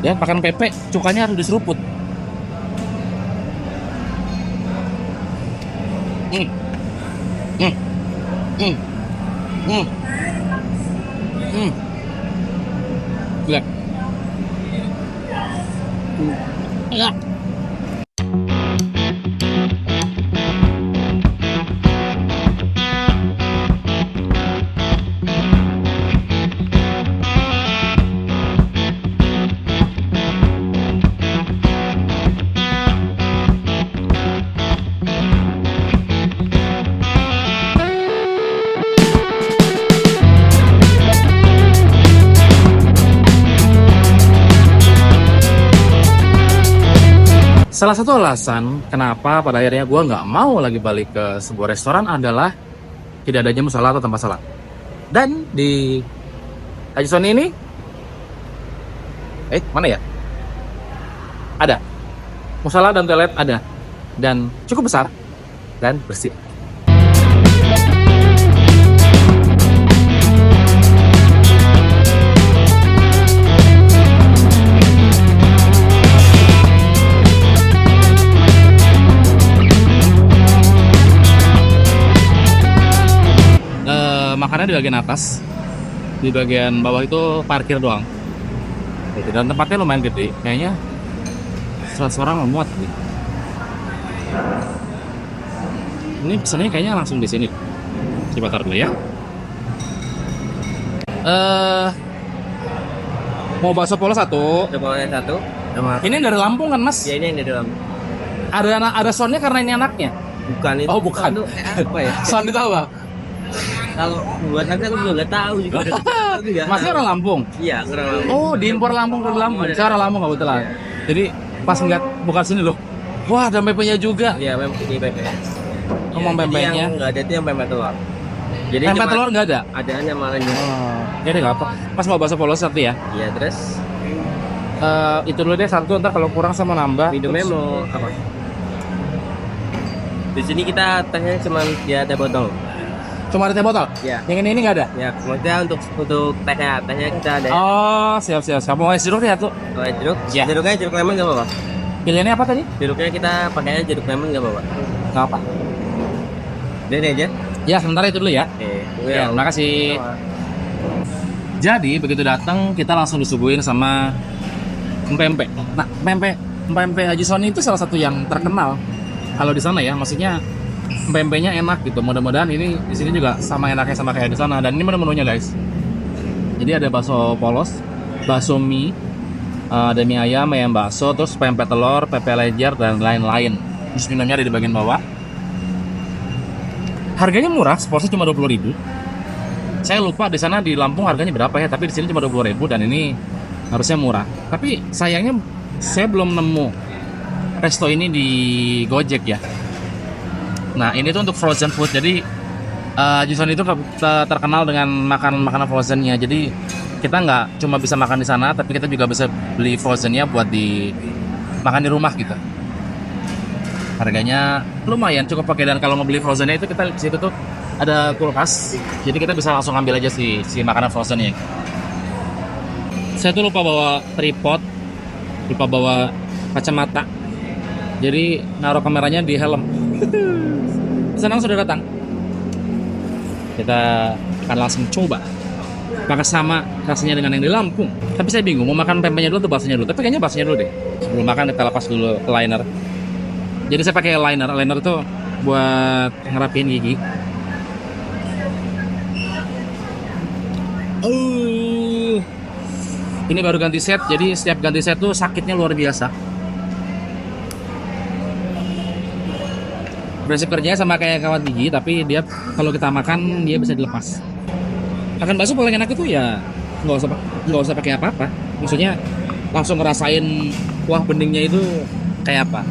Ya, makan pempek, cukanya harus diseruput. Hmm. Hmm. Hmm. Hmm. Hmm. Gila. Ya. Salah satu alasan kenapa pada akhirnya gue nggak mau lagi balik ke sebuah restoran adalah tidak adanya musola atau tempat salat. Dan di Haji Sony ini, mana ya? Ada musola dan toilet ada, dan cukup besar dan bersih. Makannya di bagian atas, di bagian bawah itu parkir doang. Dan tempatnya lumayan gede, kayaknya 100 orang memuat nih. Ini pesannya kayaknya langsung di sini. Coba taruh dulu ya. Mau bakso polo satu. Satu. Ini dari Lampung kan, Mas? Ya, ini yang di dalam. Ada soundnya karena ini anaknya. Bukan itu. Oh, bukan. Itu apa ya? Sound itu apa? Kalau buat nanti aku juga nggak tahu juga. Masnya orang Lampung? Iya, orang Lampung. Oh, diimpor Lampung ke Lampung. Saya orang Lampung kebetulan. Jadi pas ngeliat bukan sini loh. Wah, ada pempeknya juga. Iya, memang ini pempek. Ngomong pempeknya. Yang nggak ada itu yang pempek telur. Jadi Pempek telur nggak ada? Ada hanya malahnya. Oh, ya deh nggak apa. Mas mau bakso polos satu ya? Iya, terus Itu dulu deh satu, ntar kalau kurang sama nambah. minumnya mau apa? Di sini kita tehnya cuma dia teh botol. Cuma ada teh botol? Iya. Yang ini nggak ada? Ya, maksudnya untuk tehnya kita ada. Oh, siap. Mau es jeruk ya tuh? Kalau jeruk, Ya. jeruknya jeruk lemon nggak apa-apa. Pilihannya apa tadi? Jeruknya kita pakainya jeruk lemon nggak apa-apa. Nggak apa. Ini aja. Ya, sebentar itu dulu ya. Oke. Ya, terima kasih. Jadi begitu datang kita langsung disuguhin sama pempek. Nah, pempek Haji Sony itu salah satu yang terkenal kalau di sana ya. Maksudnya pempeknya enak gitu. Mudah-mudahan ini di sini juga sama enaknya sama kayak di sana. Dan ini menu-menunya guys. Jadi ada bakso polos, bakso mie, ada mie ayam bakso, terus pempek telur, pempek lejer dan lain-lain. Terus minumnya ada di bagian bawah. Harganya murah, seporsi cuma 20.000. Saya lupa di sana di Lampung harganya berapa ya, tapi di sini cuma 20.000 dan ini harusnya murah. Tapi sayangnya saya belum nemu resto ini di Gojek ya. Nah, ini tuh untuk frozen food. Jadi Haji Sony itu terkenal dengan makanan frozennya. Jadi kita nggak cuma bisa makan di sana, tapi kita juga bisa beli frozennya buat makan di rumah gitu. Harganya lumayan cukup pakai, dan kalau mau beli frozennya itu kita di situ tuh ada kulkas, jadi kita bisa langsung ambil aja si makanan frozennya. Saya tuh lupa bawa tripod, lupa bawa kacamata, jadi naruh kameranya di helm. Senang sudah datang. Kita akan langsung coba apakah sama rasanya dengan yang di Lampung. Tapi saya bingung mau makan pempeknya dulu atau baksonya dulu. Tapi kayaknya baksonya dulu deh. Sebelum makan kita lepas dulu liner. Jadi saya pakai liner itu buat ngerapiin gigi. Ini baru ganti set, jadi setiap ganti set tuh sakitnya luar biasa. Prinsip kerjanya sama kayak kawat gigi, tapi dia kalau kita makan dia bisa dilepas. Makan bakso paling enak itu ya nggak usah pakai apa-apa. Maksudnya langsung ngerasain kuah beningnya itu kayak apa.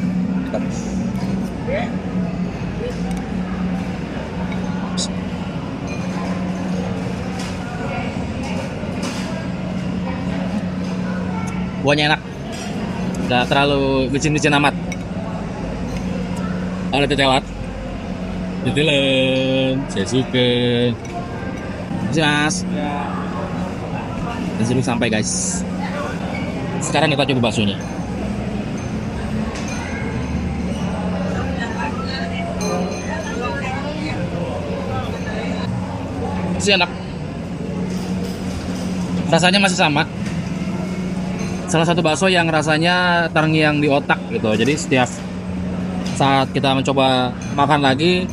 Buahnya enak, nggak terlalu micin-micin amat. Ada tetelat, saya suka. Terima kasih mas. Dan sini sampai guys. Sekarang kita coba baksonya. Masih enak. Rasanya masih sama. Salah satu bakso yang rasanya terngiang di otak gitu. Jadi setiap saat kita mencoba makan lagi,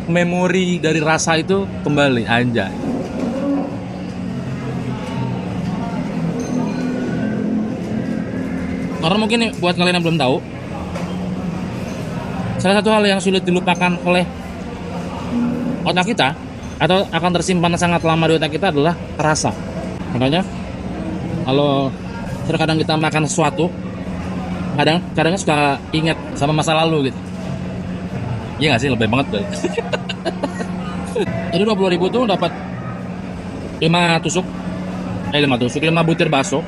memori dari rasa itu kembali, anjay. Karena mungkin nih, buat kalian yang belum tahu, salah satu hal yang sulit dilupakan oleh otak kita atau akan tersimpan sangat lama di otak kita adalah rasa. Makanya kalau terkadang kita makan sesuatu, kadang suka ingat sama masa lalu gitu. Iya nggak sih, lebih banget tuh. Jadi 20.000 tuh dapat 5 tusuk, 5 butir bakso.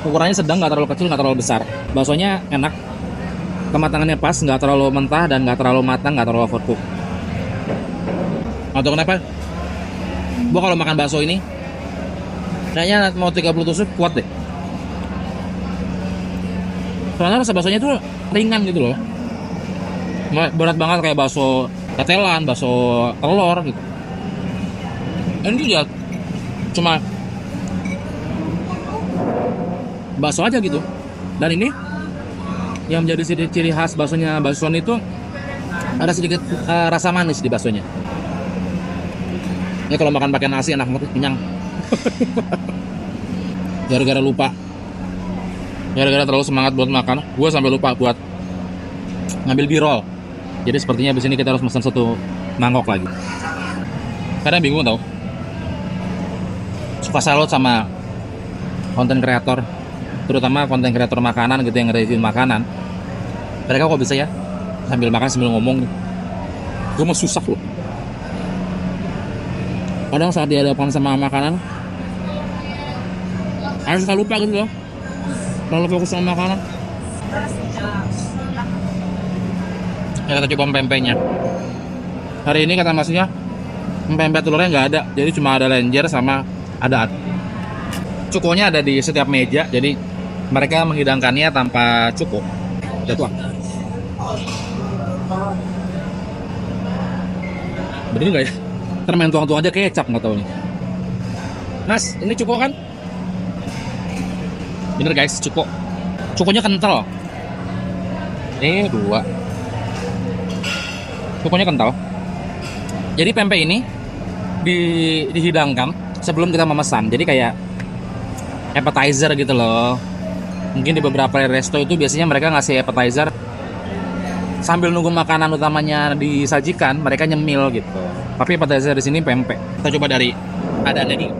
Ukurannya sedang, nggak terlalu kecil, nggak terlalu besar. Baksonya enak, kematangannya pas, nggak terlalu mentah dan nggak terlalu matang, nggak terlalu overcook. Atau kenapa? Gua kalau makan bakso ini, kayaknya mau 30 tusuk kuat deh. Soalnya rasa baksonya tuh ringan gitu loh, nggak berat banget kayak bakso tetelan, bakso telur gitu. Ini dia cuma bakso aja gitu. Dan ini yang menjadi ciri khas baksonya bakso itu ada sedikit rasa manis di baksonya. Ini kalau makan pakai nasi enak banget, kenyang. Gara-gara terlalu semangat buat makan, gue sampai lupa buat ngambil birol. Jadi sepertinya abis ini kita harus pesan 1 mangkok lagi. Kadang bingung tau, suka salut sama konten kreator, terutama konten kreator makanan gitu yang review makanan. Mereka kok bisa ya sambil makan sambil ngomong. Gue mau susah loh. Kadang saat dihadapkan sama makanan, harus suka lupa gitu loh, terlalu fokus sama makanan. Ya, kita coba pempeknya. Hari ini kata masnya pempek telurnya nggak ada, jadi cuma ada lenjer sama ada cukonya ada di setiap meja. Jadi mereka menghidangkannya tanpa cuko. Jatuh. Bener nggak ya? Ntar main tuang-tuang aja kecap, nggak tahu nih. Mas, ini cuko kan? Bener guys, cuko. Cukonya kental. 2. Cukonya kental. Jadi pempek ini dihidangkan sebelum kita memesan. Jadi kayak appetizer gitu loh. Mungkin di beberapa resto itu biasanya mereka ngasih appetizer sambil nunggu makanan utamanya disajikan, mereka nyemil gitu. Tapi appetizer di sini pempek. Kita coba dari ada nih.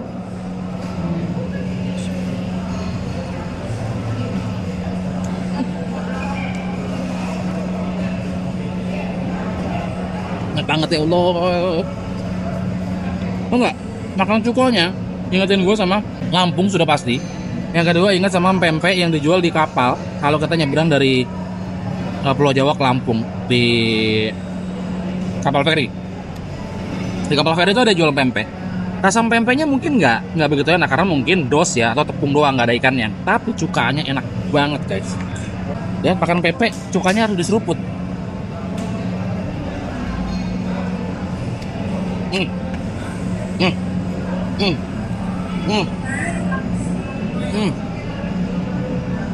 Enak banget ya Allah. Oh enggak, makan cukonya ingetin gue sama Lampung sudah pasti. Yang kedua ingat sama pempek yang dijual di kapal kalau kita nyebrang dari Pulau Jawa ke Lampung di kapal feri. Di kapal feri itu ada jual pempek. Rasa pempeknya mungkin nggak begitu enak karena mungkin dos ya atau tepung doang, nggak ada ikannya. Tapi cukanya enak banget guys. Ya makan pempek cukanya harus diseruput.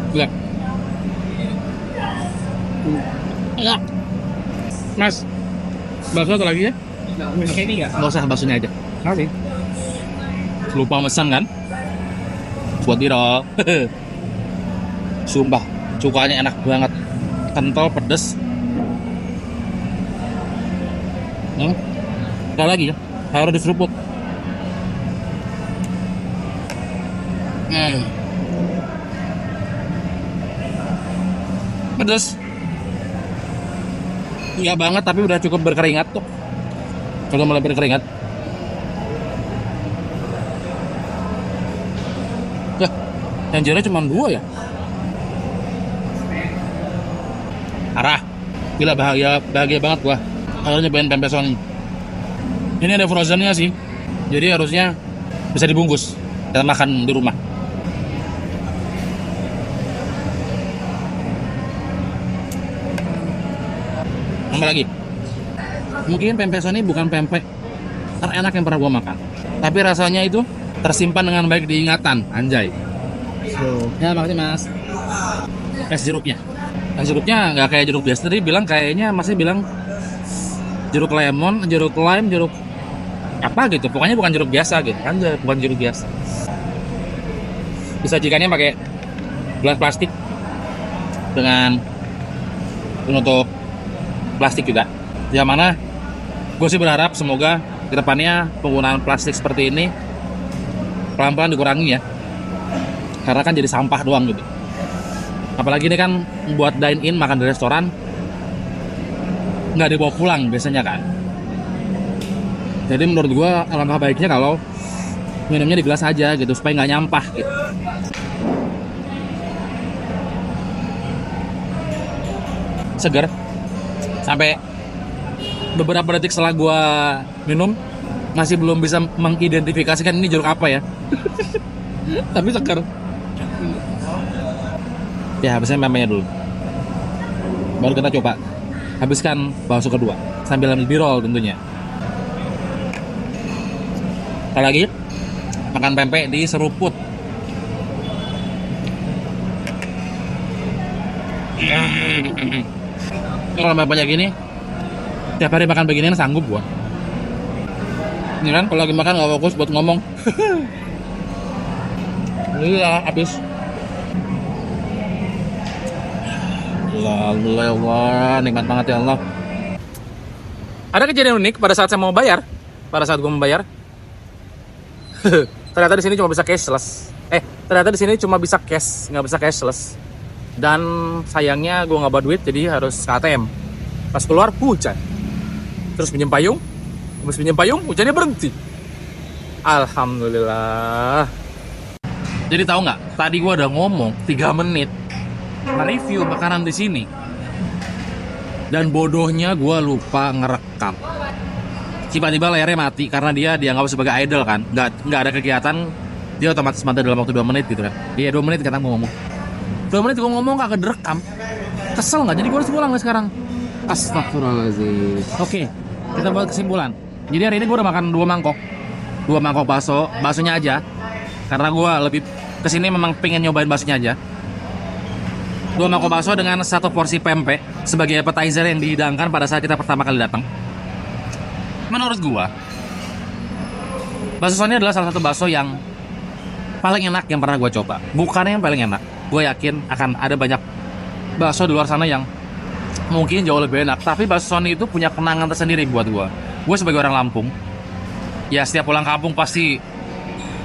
Lihat. Enggak. Mas, bakso atau lagi ya? Pakai ini nggak? Nggak usah, baksonya aja. Oke. Lupa pesan kan? Buat dirol. Sumpah, cukanya enak banget. Kental, pedes. Sekali lagi ya, harus diseruput. Pedes. Enggak banget tapi udah cukup berkeringat tuh. Kalau mulai berkeringat. Ya, yang jadinya cuma 2 ya. Arah. Gila bahagia banget gua. Akhirnya nyobain pempek Sony. Ini ada frozennya sih. Jadi harusnya bisa dibungkus. Kita makan di rumah. Tambah lagi. Mungkin pempek Sony bukan pempek terenak yang pernah gua makan, tapi rasanya itu tersimpan dengan baik di ingatan, anjay. Ya makasih mas. Es jeruknya nggak kayak jeruk biasa, tadi bilang kayaknya masih bilang jeruk lemon, jeruk lime, jeruk apa gitu, pokoknya bukan jeruk biasa gitu, anjay, bukan jeruk biasa. Disajikannya pakai gelas plastik dengan penutup plastik juga. Yang mana gue sih berharap semoga kedepannya penggunaan plastik seperti ini pelan-pelan dikurangi ya, karena kan jadi sampah doang gitu. Apalagi ini kan buat dine in, makan di restoran nggak dibawa pulang biasanya kan. Jadi menurut gue alangkah baiknya kalau minumnya di gelas aja gitu, supaya nggak nyampah gitu. Seger. Sampai beberapa detik setelah gue minum masih belum bisa mengidentifikasikan ini jeruk apa ya. Tapi seger. Ya habisnya pempeknya dulu, baru kita coba habiskan bakso kedua sambil di-roll tentunya. Sekali lagi makan pempek di seruput. Kalau pempeknya gini tiap hari makan beginian sanggup gua. Ini kan kalau lagi makan nggak fokus buat ngomong. Iya habis. Allah, nikmat banget ya Allah. Ada kejadian unik pada saat saya mau bayar, pada saat gue membayar. Ternyata di sini cuma bisa cashless. Ternyata di sini cuma bisa cash, nggak bisa cashless. Dan sayangnya gue nggak bawa duit, jadi harus ke ATM. Pas keluar hujan, terus pinjam payung, habis pinjam payung hujannya berhenti. Alhamdulillah. Jadi tahu nggak? Tadi gue udah ngomong 3 menit nge-review makanan di sini, dan bodohnya gue lupa ngerekam. Tiba-tiba layarnya mati karena dia dianggap sebagai idol kan, nggak ada kegiatan, dia otomatis mati dalam waktu 2 menit gitu kan. Iya 2 menit kata gue ngomong, 2 menit gue ngomong kagak direkam. Kesel nggak? Jadi gue harus pulang nih sekarang. Astagfirullahaladzim. Oke, kita buat kesimpulan. Jadi hari ini gue udah makan 2 mangkok baksonya aja, karena gue lebih kesini memang pengen nyobain baksonya aja. 2 mangkok bakso dengan 1 porsi pempek sebagai appetizer yang dihidangkan pada saat kita pertama kali datang. Menurut gua, bakso Sony adalah salah satu bakso yang paling enak yang pernah gua coba. Bukannya yang paling enak, gua yakin akan ada banyak bakso di luar sana yang mungkin jauh lebih enak. Tapi bakso Sony itu punya kenangan tersendiri buat gua. Gua sebagai orang Lampung, ya setiap pulang kampung pasti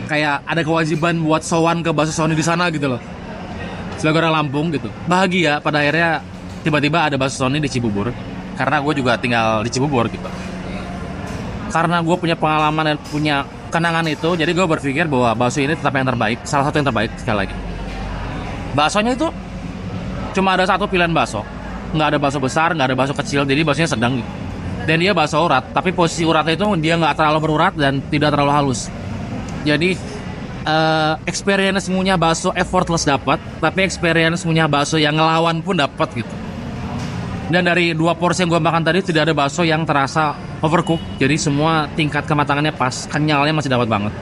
kayak ada kewajiban buat sowan ke bakso Sony di sana gitu loh. Sebagai orang Lampung gitu, bahagia pada akhirnya tiba-tiba ada bakso Sony di Cibubur, karena gue juga tinggal di Cibubur gitu. Karena gue punya pengalaman dan punya kenangan itu, jadi gue berpikir bahwa bakso ini tetap yang terbaik, salah satu yang terbaik sekali lagi. Baksonya itu cuma ada 1 pilihan bakso, nggak ada bakso besar, nggak ada bakso kecil, jadi baksonya sedang gitu. Dan dia bakso urat, tapi posisi uratnya itu dia nggak terlalu berurat dan tidak terlalu halus. Jadi experience punya bakso effortless dapat, tapi experience punya bakso yang ngelawan pun dapat gitu. Dan dari 2 porsi yang gue makan tadi tidak ada bakso yang terasa overcook, jadi semua tingkat kematangannya pas, kenyalnya masih dapat banget.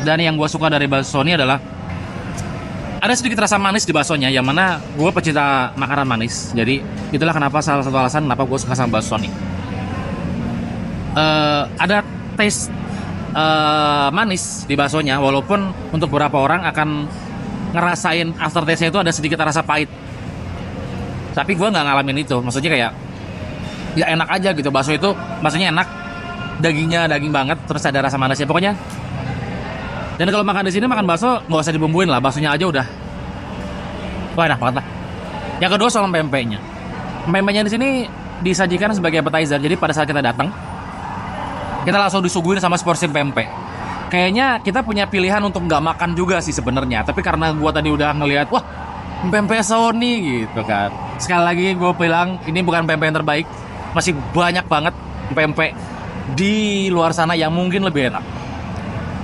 Dan yang gue suka dari bakso ini adalah ada sedikit rasa manis di baksonya, yang mana gue pecinta makanan manis, jadi itulah kenapa salah satu alasan kenapa gue suka sama bakso ini. Ada taste manis di baksonya, walaupun untuk beberapa orang akan ngerasain aftertaste-nya itu ada sedikit rasa pahit. Tapi gue nggak ngalamin itu, maksudnya kayak ya enak aja gitu. Bakso itu baksonya enak, dagingnya daging banget, terus ada rasa manisnya pokoknya. Dan kalau makan di sini makan bakso nggak usah dibumbuin lah, baksonya aja udah wah enak banget lah. Yang kedua soal pempeknya. Pempeknya di sini disajikan sebagai appetizer, jadi pada saat kita datang kita langsung disuguhin sama seporsi pempek. Kayaknya kita punya pilihan untuk nggak makan juga sih sebenarnya, tapi karena gua tadi udah ngelihat, wah pempek Sony gitu kan. Sekali lagi gue bilang ini bukan pempek yang terbaik, masih banyak banget pempek di luar sana yang mungkin lebih enak.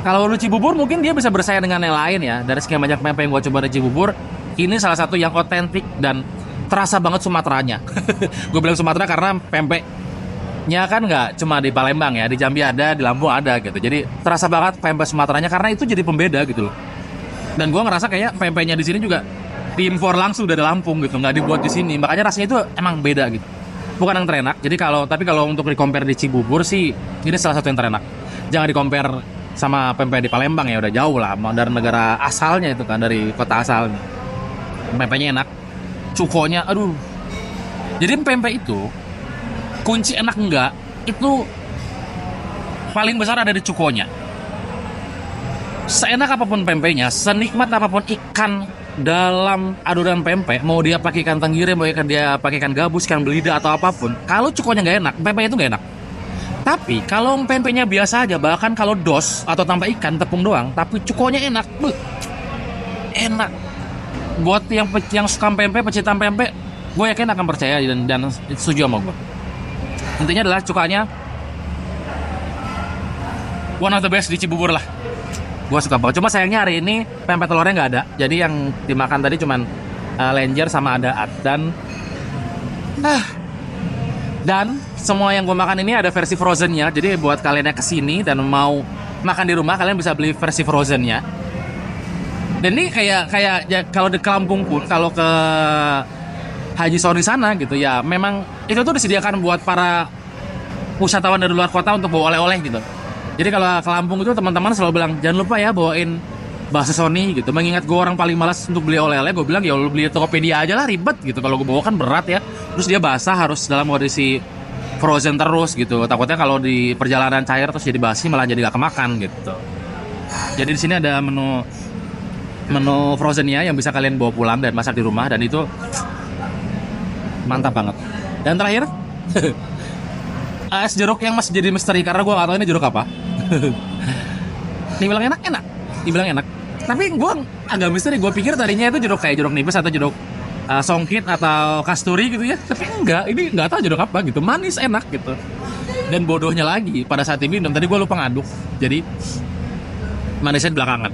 Kalau lu Cibubur mungkin dia bisa bersaing dengan yang lain ya. Dari sekian banyak pempek yang gue coba di Cibubur, ini salah satu yang otentik dan terasa banget Sumateranya. Gue bilang Sumatera karena pempeknya kan nggak cuma di Palembang ya, di Jambi ada, di Lampung ada gitu. Jadi terasa banget pempek Sumateranya karena itu jadi pembeda gitu loh. Dan gue ngerasa kayak pempeknya di sini juga diimpor langsung dari Lampung gitu, nggak dibuat di sini. Makanya rasanya itu emang beda gitu. Bukan yang terenak. Jadi kalau untuk di-compare di Cibubur sih ini salah satu yang terenak. Jangan di-compare sama pempek di Palembang ya, udah jauh lah dari negara asalnya itu kan, dari kota asalnya. Pempeknya enak. Cukonya aduh. Jadi pempek itu kunci enak enggak itu paling besar ada di cukonya. Seenak apapun pempeknya, senikmat apapun ikan dalam adonan pempek, mau dia pakai ikan tenggiri, mau dia pakai ikan gabus, ikan belida atau apapun, kalau cukonya nggak enak, pempeknya itu nggak enak. Tapi kalau pempeknya biasa aja, bahkan kalau dos atau tanpa ikan, tepung doang, tapi cukonya enak, enak. Buat yang suka pempek, pecinta pempek, gue yakin akan percaya dan setuju sama gue. Intinya adalah cukanya one of the best di Cibubur lah. Gue suka banget. Cuma sayangnya hari ini pempek telurnya nggak ada. Jadi yang dimakan tadi cuman lenjer sama adaat dan semua yang gue makan ini ada versi frozennya. Jadi buat kalian yang kesini dan mau makan di rumah, kalian bisa beli versi frozennya. Dan ini kayak ya, kalau di Lampung pun, kalau ke Haji Soni sana gitu ya, memang itu tuh disediakan buat para wisatawan dari luar kota untuk bawa oleh-oleh gitu. Jadi kalau ke Lampung itu teman-teman selalu bilang jangan lupa ya bawain bakso Soni gitu. Mengingat gue orang paling malas untuk beli oleh-oleh, gue bilang ya lu beli Tokopedia aja lah, ribet gitu. Kalau gue bawa kan berat ya. Terus dia basah, harus dalam kondisi frozen terus gitu. Takutnya kalau di perjalanan cair terus jadi basi malah jadi gak kemakan gitu. Jadi di sini ada menu frozennya yang bisa kalian bawa pulang dan masak di rumah, dan itu mantap banget. Dan terakhir es jeruk yang masih jadi misteri karena gue gak tahu ini jeruk apa. Dibilang enak, dibilang enak. Tapi gue agak misteri, gue pikir tadinya itu jeruk kayak jeruk nipis atau jeruk songkit atau kasturi gitu ya. Tapi enggak, ini nggak tahu jeruk apa gitu, manis enak gitu. Dan bodohnya lagi pada saat ini minum tadi gue lupa ngaduk, jadi manisnya di belakangan.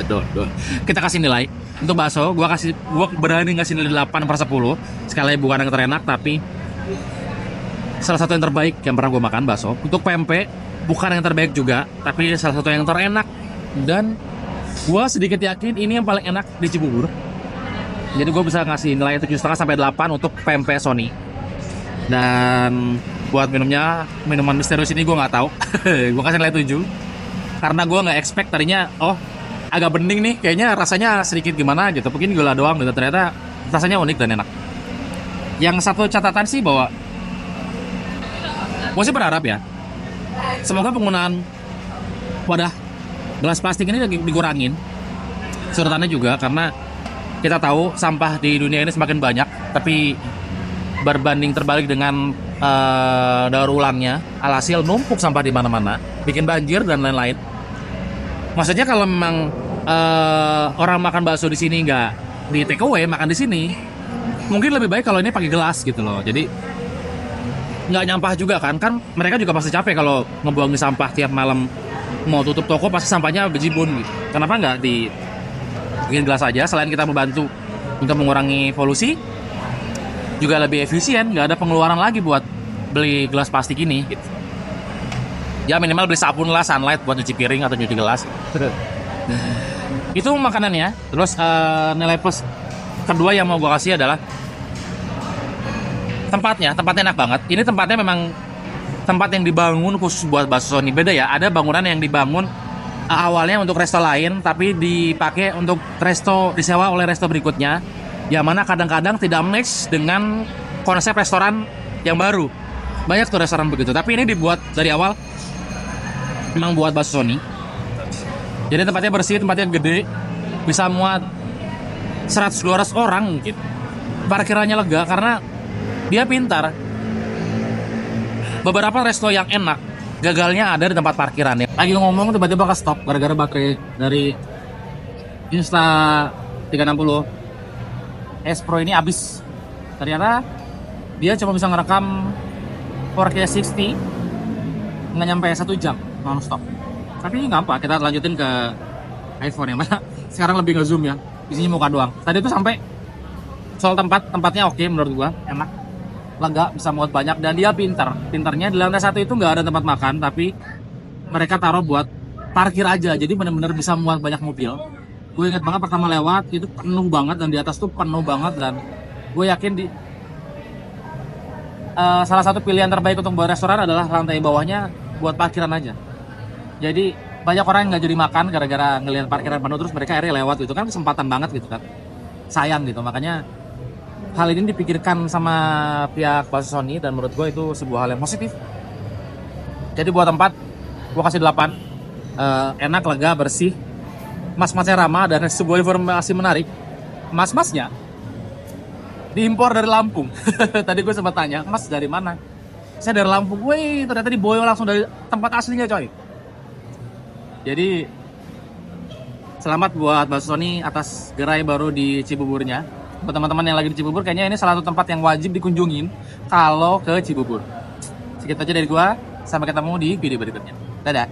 Duh. Kita kasih nilai untuk bakso, gue berani ngasih nilai 8/10. Sekali bukan yang terenak tapi salah satu yang terbaik yang pernah gue makan bakso. Untuk pempek bukan yang terbaik juga, tapi salah satu yang terenak. Dan gue sedikit yakin ini yang paling enak di Cibubur. Jadi gue bisa ngasih nilai 7,5-8 untuk pempek Soni. Dan buat minuman misterius ini gue nggak tahu. Gue kasih nilai 7 karena gue nggak expect tadinya agak bening nih, kayaknya rasanya sedikit gimana gitu, mungkin gula doang gitu. Ternyata rasanya unik dan enak. Yang satu catatan sih bahwa gue sih berharap ya, semoga penggunaan wadah gelas plastik ini dikurangin, sedotannya juga, karena kita tahu sampah di dunia ini semakin banyak, tapi berbanding terbalik dengan daur ulangnya, alhasil numpuk sampah di mana-mana, bikin banjir dan lain-lain. Maksudnya kalau memang orang makan bakso di sini nggak di take away, makan di sini, mungkin lebih baik kalau ini pakai gelas gitu loh. Jadi nggak nyampah juga kan mereka juga pasti capek kalau ngebuangin sampah tiap malam, mau tutup toko pasti sampahnya bejibun gitu. Kenapa nggak bikin gelas aja? Selain kita membantu untuk mengurangi polusi, juga lebih efisien, nggak ada pengeluaran lagi buat beli gelas plastik ini gitu. Ya minimal beli sabun lah, Sunlight buat nyuci piring atau nyuci gelas. Itu makanannya. Terus nilai plus kedua yang mau gue kasih adalah tempatnya enak banget. Ini tempatnya memang tempat yang dibangun khusus buat bakso Soni. Beda ya, ada bangunan yang dibangun awalnya untuk resto lain, tapi dipakai untuk resto, disewa oleh resto berikutnya, yang mana kadang-kadang tidak match dengan konsep restoran yang baru. Banyak tuh restoran begitu, tapi ini dibuat dari awal memang buat bakso Soni. Jadi tempatnya bersih, tempatnya gede, bisa muat 100-200 orang mungkin. Parkirannya lega karena dia pintar. Beberapa resto yang enak gagalnya ada di tempat parkirannya. Lagi ngomong tiba-tiba ke stop gara-gara baterai dari Insta360 S Pro ini habis. Ternyata dia cuma bisa ngerekam 4K 60 nggak nyampe 1 jam non stop. Tapi nggak apa, kita lanjutin ke iPhone yang mana sekarang lebih nge-zoom ya, isinya muka doang. Tadi tuh sampai Soal tempatnya oke menurut gua, enak, lega, bisa muat banyak, dan dia pintarnya di lantai 1 itu nggak ada tempat makan, tapi mereka taruh buat parkir aja, jadi bener-bener bisa muat banyak mobil. Gue inget banget pertama lewat itu penuh banget, dan di atas tuh penuh banget, dan gue yakin salah satu pilihan terbaik untuk buat restoran adalah lantai bawahnya buat parkiran aja. Jadi banyak orang yang nggak jadi makan gara-gara ngelihat parkiran penuh, terus mereka akhirnya lewat gitu kan, kesempatan banget gitu kan, sayang gitu. Makanya hal ini dipikirkan sama pihak Bakso Sony, dan menurut gue itu sebuah hal yang positif. Jadi buat tempat gue kasih 8. Enak, lega, bersih, mas-masnya ramah, dan sebuah informasi menarik, mas-masnya diimpor dari Lampung. Tadi gue sempat tanya, mas dari mana? Saya dari Lampung. Wih, ternyata diboyo langsung dari tempat aslinya coy. Jadi selamat buat Bakso Sony atas gerai baru di Cibuburnya. Buat teman-teman yang lagi di Cibubur, kayaknya ini salah satu tempat yang wajib dikunjungin kalau ke Cibubur. Segitu aja dari gua, sampai ketemu di video berikutnya. Dadah.